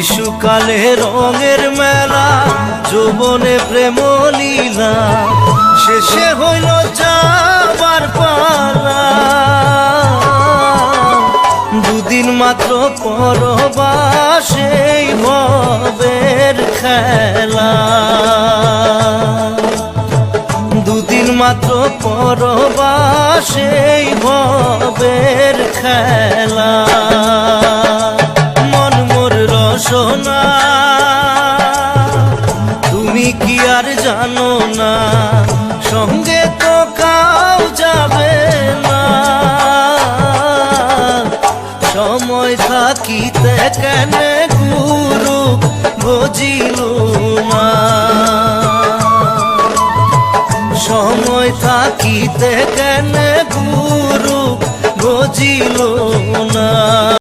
শিশুকালে রঙের মেলা, যৌবনে প্রেম লীলা, শেষে হইল যাবার পালা। দুদিন মাত্র পরবাসেই ভবের খেলা, দুদিন মাত্র পরবাসেই ভবের খেলা। মন মোর রসনা তুমি কি আর জানো না, সঙ্গে তো কাউ যাবে না। সময় থাকিতে কেন গুরু বুঝিল না, সময় থাকিতে কেন গুরু বুঝিল না।